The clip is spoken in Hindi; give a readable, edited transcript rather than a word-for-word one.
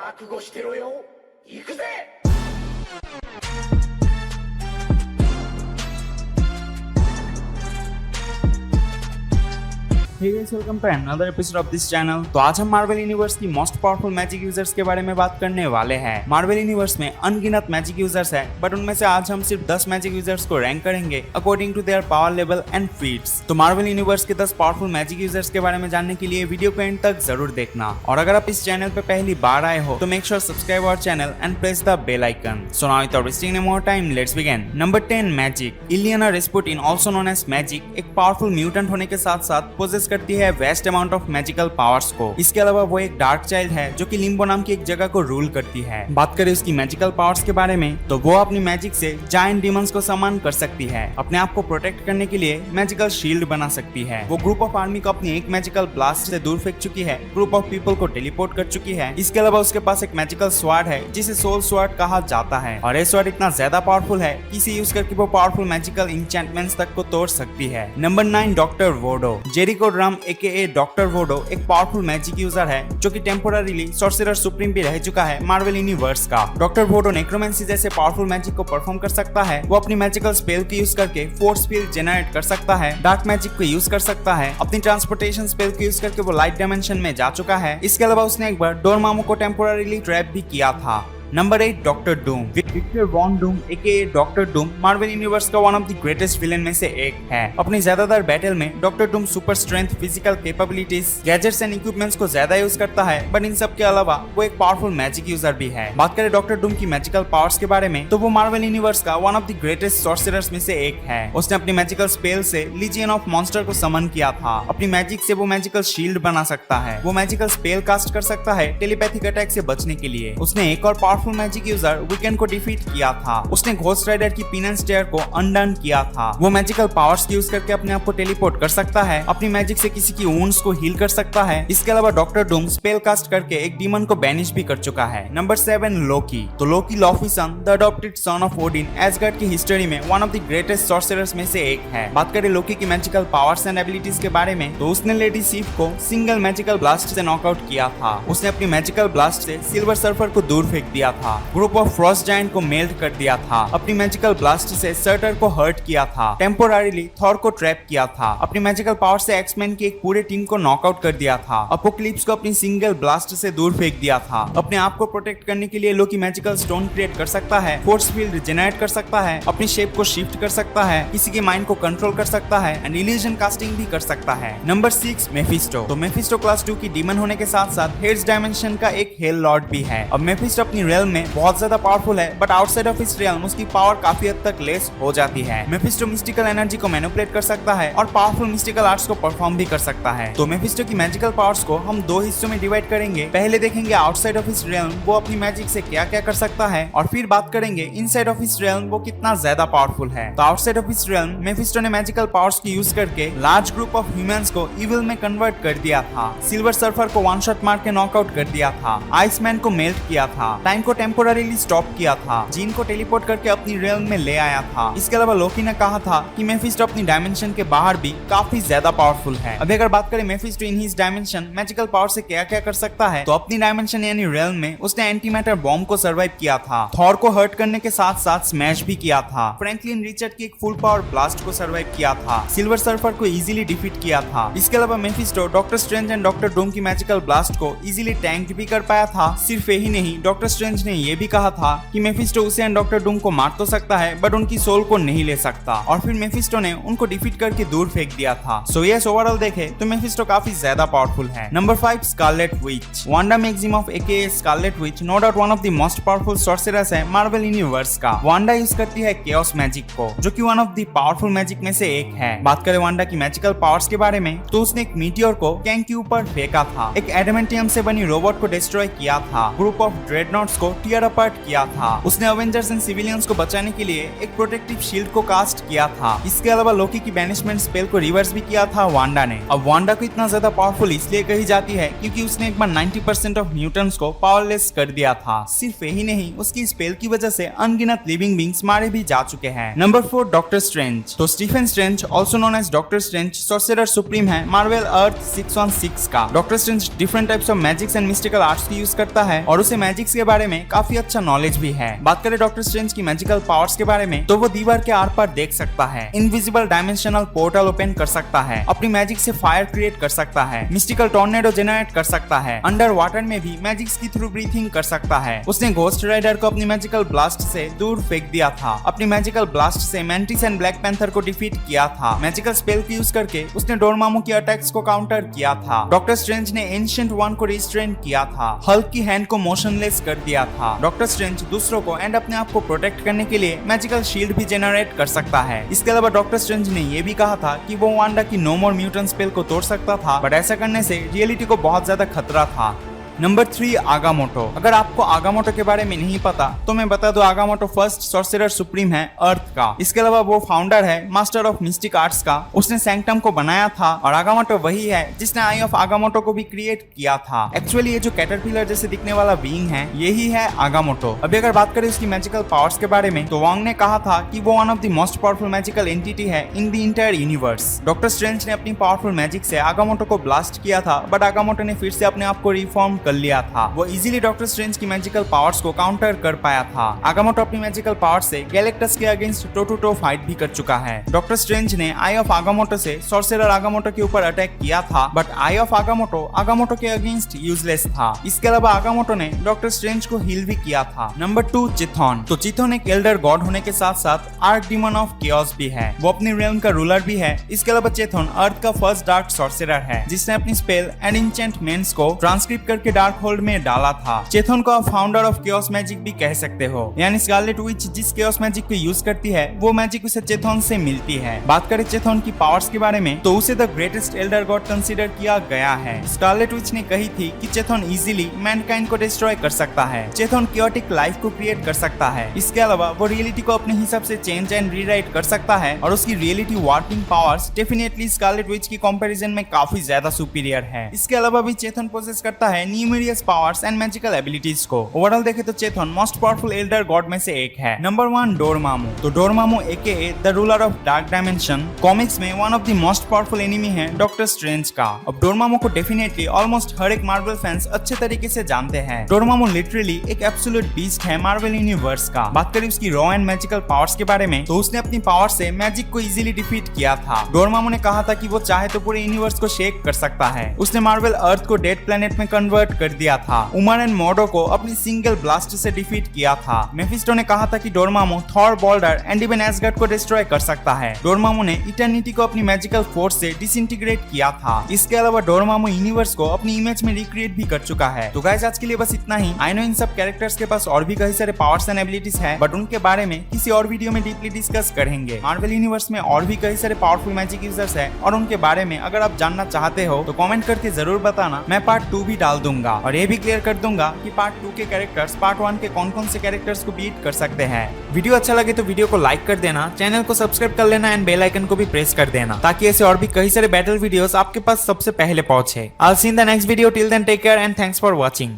覚悟してろよ。行くぜ。Hey guys, welcome to another episode of this channel। तो आज हम मार्वल यूनिवर्स की मोस्ट पावरफुल मैजिक यूजर्स के बारे में बात करने वाले हैं। मार्वल यूनिवर्स में अनगिनत मैजिक यूजर्स हैं, बट उनमें से आज हम सिर्फ 10 मैजिक यूजर्स को रैंक करेंगे according to their power level and feats. तो मार्वल यूनिवर्स के 10 पावरफुल मैजिक यूजर्स के बारे में जानने के लिए वीडियो को एंड तक जरूर देखना। और अगर आप इस चैनल पे पहली बार आए हो तो make sure subscribe our channel and press the bell icon. So now without wasting any more time, let's begin. Number 10, Magik. Illyana Rasputin, also known as Magik, एक पावरफुल म्यूटेंट होने के साथ साथ पोजेस करती है vast amount of magical powers को। इसके अलावा वो एक डार्क चाइल्ड है जो कि लिम्बो नाम की एक जगह को रूल करती है। बात करें उसकी मैजिकल पावर्स के बारे में तो वो अपनी मैजिक से जायंट डीमंस को समान कर सकती है। अपने आप को प्रोटेक्ट करने के लिए मैजिकल शील्ड बना सकती है। वो ग्रुप ऑफ आर्मी को अपनी एक मैजिकल ब्लास्ट से दूर फेंक चुकी है। ग्रुप ऑफ पीपल को टेलीपोर्ट कर चुकी है। इसके अलावा उसके पास एक मैजिकल स्वॉर्ड है जिसे सोल स्वॉर्ड कहा जाता है। और ये स्वॉर्ड इतना ज्यादा पावरफुल है कि इसे यूज करके वो पावरफुल मैजिकल इंचेंटमेंट्स तक को तोड़ सकती है। Number 9, doctor Voodoo. Jericho drum AKA doctor Voodoo एक पावरफुल मैजिक यूजर है जो कि टेम्पोररीली सॉर्सरर सुप्रीम भी रह चुका है मार्वल यूनिवर्स का। डॉक्टर वोडो नेक्रोमेंसी जैसे पावरफुल मैजिक को परफॉर्म कर सकता है। वो अपनी मैजिकल स्पेल की यूज करके फोर्स फील्ड जनरेट कर सकता है। डार्क मैजिक को यूज कर सकता है। अपनी ट्रांसपोर्टेशन स्पेल की यूज करके वो लाइट डायमेंशन में जा चुका है। इसके अलावा उसने एक बार डोरमामू को टेम्पोररीली ट्रैप भी किया था। Number 8, doctor Doom. Victor von Doom AKA doctor Doom Marvel universe का one of the greatest villain में से एक है। अपनी ज्यादातर बैटल में doctor Doom super strength, physical capabilities, gadgets and equipments को ज्यादा यूज करता है, बट इन सब के अलावा वो एक पावरफुल मैजिक यूजर भी है। बात करें डॉक्टर डूम की मैजिकल पावर्स के बारे में तो वो मार्वल यूनिवर्स का one of the greatest sorcerers में से एक है। उसने अपनी मैजिकल स्पेल से लीजियन ऑफ मॉन्स्टर को समन किया था। अपनी मैजिक से वो मैजिकल शील्ड बना सकता है। वो मैजिकल स्पेल कास्ट कर सकता है टेलीपैथिक अटैक से बचने के लिए। उसने एक और पावरफुल मैजिक यूजर वीकेंड को डिफीट किया था। उसने घोस्ट राइडर की पिन स्टेयर को अनडन किया था। वो मैजिकल पावर्स यूज करके अपने आप को टेलीपोर्ट कर सकता है। अपनी मैजिक से किसी की वुंड्स को हील कर सकता है। इसके अलावा डॉक्टर डूम स्पेल कास्ट करके एक डीमन को बैनिश भी कर चुका है। Number 7, Loki. तो Loki Laufeyson, the adopted son of Odin, Asgard की हिस्ट्री में one of the greatest sorcerers में से एक है। बात करें लोकी की मैजिकल पावर्स एंड एबिलिटीज के बारे में तो उसने लेडी सीफ को सिंगल मैजिकल ब्लास्ट से नॉकआउट किया था। उसने अपनी मैजिकल ब्लास्ट से सिल्वर सर्फर को दूर फेंक दिया था। ग्रुप ऑफ फ्रॉस्ट जायंट को मेल्ट कर दिया था। अपनी मैजिकल ब्लास्ट से सर्टर को हर्ट किया था। टेम्पोररीली थॉर को ट्रैप किया था। अपनी मैजिकल पावर से एक्समैन की एक पूरे टीम को नॉकआउट कर दिया था। अपोक्लिप्स को अपनी सिंगल ब्लास्ट से दूर फेंक दिया था। अपने आप को प्रोटेक्ट करने के लिए लोकी मैजिकल स्टोन क्रिएट कर सकता है। फोर्स फील्ड जनरेट कर सकता है। अपनी शेप को शिफ्ट कर सकता है। किसी के माइंड को कंट्रोल कर सकता है एंड इल्यूजन कास्टिंग भी कर सकता है। Number 6, Mephisto. तो मेफिस्टो क्लास 2 की डीमन होने के साथ साथ हेड्स डायमेंशन का एक हेल लॉर्ड भी है। अब मेफिस्टो अपनी रियल्म में बहुत ज्यादा पावरफुल है, बट आउटसाइड ऑफ इस रियल्म उसकी पावर काफी हद तक लेस हो जाती है। मेफिस्टो मिस्टिकल एनर्जी को मैनिपुलेट कर सकता है और पावरफुल मिस्टिकल आर्ट्स को परफॉर्म भी कर सकता है। तो मेफिस्टो की मैजिकल पावर्स को हम 2 हिस्सों में डिवाइड करेंगे। पहले देखेंगे आउटसाइड ऑफ इस रियल्म वो अपनी मैजिक से क्या क्या कर सकता है, और फिर बात करेंगे इनसाइड ऑफ इस रियल्म वो कितना ज्यादा पावरफुल है। तो आउटसाइड ऑफ इस रियल्म मेफिस्टो ने मैजिकल पावर्स की यूज करके लार्ज ग्रुप ऑफ ह्यूमंस को इविल में कन्वर्ट कर दिया था। सिल्वर सर्फर को वन शॉट मार के नॉकआउट कर दिया था। आइसमैन को मेल्ट किया था। टाइम को टेम्पोररीली स्टॉप किया था। जीन को टेलीपोर्ट करके अपनी रियल्म में ले आया था। इसके अलावा लोकी ने कहा था कि मेफिस्टो अपनी डायमेंशन के बाहर भी काफी ज्यादा पावरफुल है। अभी अगर बात करें Mephisto in his dimension magical power से क्या क्या कर सकता है तो अपनी डायमेंशन यानी रियल्म में उसने एंटी मैटर बॉम्ब को सर्वाइव किया था। थॉर को हर्ट करने के साथ साथ स्मैश भी किया था। फ्रैंकलिन रिचर्ड की एक फुल पावर ब्लास्ट को सर्वाइव किया था। सिल्वर सर्फर को इजीली डिफीट किया था। इसके अलावा Mephisto doctor strange and doctor Doom की मैजिकल ब्लास्ट को इजीली टैंक भी कर पाया था। सिर्फ यही नहीं, डॉक्टर स्ट्रेंज ने यह भी कहा था कि मेफिस्टो उसे एंड डॉक्टर डूम को मार तो सकता है बट उनकी सोल को नहीं ले सकता। और फिर मेफिस्टो ने उनको डिफीट करके दूर फेंक दिया था। सो यस, ओवरऑल देखे तो मेफिस्टो काफी ज्यादा पावरफुल है। Number 5, Scarlet Witch. Wanda Maximoff aka Scarlet Witch no doubt one of the most powerful sorcerers है मार्वल यूनिवर्स का। वांडा यूज करती है केओस मैजिक को जो कि one of the powerful magic में से एक है। बात करें वांडा की मैजिकल पावर्स के बारे में तो उसने एक मीटियोर को कैंग के ऊपर फेंका था। एक एडमेंटियम से बनी रोबोट को डिस्ट्रॉय किया था। ग्रुप ऑफ ड्रेडनॉट्स को टीयर अपार्ट किया था। उसने अवेंजर्स एंड सिविलियंस को बचाने के लिए एक प्रोटेक्टिव शील्ड को कास्ट किया था। इसके अलावा लोकी की बैनिशमेंट स्पेल को रिवर्स भी किया था वांडा ने। अब वांडा को इतना ज्यादा पावरफुल इसलिए कही जाती है क्योंकि उसने एक बार 90% ऑफ म्यूटेंट्स को पावरलेस कर दिया था। सिर्फ यही नहीं, उसकी स्पेल की वजह से अनगिनत लिविंग बींग्स मारे भी जा चुके हैं। Number 4, doctor Strange. तो Stephen Strange, also known as doctor Strange, sorcerer supreme है मार्वल अर्थ 616 का। Doctor Strange different types of magics and mystical arts की यूज करता है और उसे मैजिक्स के बारे में काफी अच्छा नॉलेज भी है। बात करें डॉक्टर स्ट्रेंज की मैजिकल पावर्स के बारे में, तो वो दीवार के आर पार देख सकता है, इनविजिबल डायमेंशनल पोर्टल ओपन कर सकता है, अपनी मैजिक से फायर क्रिएट कर सकता है, मिस्टिकल टॉर्नेडो जनरेट कर सकता है, अंडर वाटर में भी मैजिक्स की थ्रू ब्रीथिंग कर सकता है। उसने घोस्ट राइडर को अपनी मैजिकल ब्लास्ट से दूर फेंक दिया था। अपनी मैजिकल ब्लास्ट से मैंटिस एंड ब्लैक पैंथर को डिफीट किया था। मैजिकल स्पेल की यूज करके उसने डोरमामू की अटैक्स को काउंटर किया था। डॉक्टर स्ट्रेंज ने एंशिएंट वन को रिस्ट्रेन किया था। हल्क की हैंड को मोशनलेस कर दिया था। डॉक्टर स्ट्रेंज दूसरों को एंड अपने आप को प्रोटेक्ट करने के लिए मैजिकल शील्ड भी जनरेट कर सकता है। इसके अलावा डॉक्टर स्ट्रेंज ने यह भी कहा था कि वो वांडा की नो मोर म्यूटेंट स्पेल को तोड़ सकता था, बट ऐसा करने से रियलिटी को बहुत ज्यादा खतरा था। नंबर 3, आगामोटो। अगर आपको आगामोटो के बारे में नहीं पता तो मैं बता दूं, आगामोटो फर्स्ट सॉर्सरर सुप्रीम है अर्थ का। इसके अलावा वो फाउंडर है मास्टर ऑफ मिस्टिक आर्ट्स का। उसने सैंक्टम को बनाया था और आगामोटो वही है जिसने आई ऑफ आगामोटो को भी क्रिएट किया था। एक्चुअली ये जो कैटरपिलर जैसे दिखने वाला बीइंग है यही है आगामोटो। अभी अगर बात करें उसकी मैजिकल पावर्स के बारे में, तो वांग ने कहा था कि वो one of the most powerful magical entity है in the entire universe. Doctor Strange ने अपनी पावरफुल मैजिक से आगामोटो को ब्लास्ट किया था, बट आगामोटो ने फिर से अपने आप को रिफॉर्म कर लिया था। वो इजीली डॉक्टर स्ट्रेंज की मैजिकल पावर्स को काउंटर कर पाया था। आगामोटो अपनी मैजिकल पावर्स से गैलेक्टस के against toe to toe fight भी कर चुका है। डॉक्टर स्ट्रेंज ने आई ऑफ आगामोटो से सॉर्सरर आगामोटो के ऊपर अटैक किया था, बट आई ऑफ आगामोटो के अगेंस्ट यूजलेस था। इसके अलावा आगामोटो ने डॉक्टर स्ट्रेंज को हील भी किया था। नंबर 2, चिथॉन। तो चिथॉन एक एल्डर गॉड होने के साथ साथ आर्क डीमन ऑफ केओस भी है। वो अपनी रेल्म का रूलर भी है। इसके अलावा चिथॉन अर्थ का फर्स्ट डार्क सॉर्सरर है जिसने अपनी स्पेल एंड एन्चेंटमेंट्स को ट्रांसक्रिप्ट करके डार्क होल्ड में डाला था। चेथन को आप फाउंडर ऑफ केओस मैजिक भी कह सकते हो, यानी स्कारलेट विच जिस केओस मैजिक को यूज करती है वो मैजिक उसे चेथन से मिलती है। बात करें चेथन की पावर्स के बारे में, तो उसे the greatest Elder God consider किया गया है। स्कारलेट विच ने कही थी कि चेथन इजीली मैनकाइंड को डिस्ट्रॉय कर सकता है। चेथन क्योटिक लाइफ को क्रिएट कर सकता है। इसके अलावा वो रियलिटी को अपने हिसाब से चेंज एंड रीराइट कर सकता है और उसकी reality warping powers definitely Scarlet Witch की कंपैरिजन में काफी ज्यादा सुपीरियर है। इसके अलावा भी चेथन पोसेस करता है numerous powers and magical abilities को। ओवरऑल देखे तो Chthon most powerful elder god में से एक है। Number 1, Dormammu. तो Dormammu AKA the ruler of dark dimension comics में one of the most powerful enemy है डॉक्टर स्ट्रेंज का। अब डोरमामू को डेफिनेटली ऑलमोस्ट हर एक मार्वल फैंस अच्छे तरीके से जानते हैं। डोरमामू लिटरली एक एब्सोल्यूट बीस्ट है मार्वल यूनिवर्स का। बात करें उसकी रॉ एंड मैजिकल पावर्स के बारे में, तो उसने अपनी पावर से मैजिक को इजीली डिफीट किया था। डोरमामू ने कहा था कि वो चाहे तो पूरे यूनिवर्स को शेक कर सकता है। उसने मार्वल अर्थ को डेड प्लेनेट में कन्वर्ट कर दिया था। उमर एंड मॉर्डो को अपनी सिंगल ब्लास्ट से डिफीट किया था। मेफिस्टो ने कहा था कि Dormammu Thor, Balder and even Asgard को डिस्ट्रॉय कर सकता है। डोरमामू ने इटर्निटी को अपनी मैजिकल फोर्स से डिसइंटीग्रेट किया था। इसके अलावा डोरमामू यूनिवर्स को अपनी इमेज में रिक्रिएट भी कर चुका है। तो गाइस आज के लिए बस इतना ही। आई नो इन सब कैरेक्टर्स के पास और भी कई सारे पावर्स एंड एबिलिटीज है, बट उनके बारे में किसी और वीडियो में डीपली डिस्कस करेंगे। मार्वल यूनिवर्स में और भी कई सारे पावरफुल मैजिक यूजर्स है और उनके बारे में अगर आप जानना चाहते हो तो कमेंट करके जरूर बताना। मैं पार्ट 2 भी डाल दूंगा और ये भी क्लियर कर दूंगा कि पार्ट 2 के कैरेक्टर्स पार्ट 1 के कौन कौन से कैरेक्टर्स को बीट कर सकते हैं। वीडियो अच्छा लगे तो वीडियो को लाइक कर देना, चैनल को सब्सक्राइब कर लेना एंड बेल आइकन को भी प्रेस कर देना ताकि ऐसे और भी कई सारे बैटल वीडियोस आपके पास सबसे पहले पहुंचे। I'll see you in the next video. Till then, take care and thanks for watching.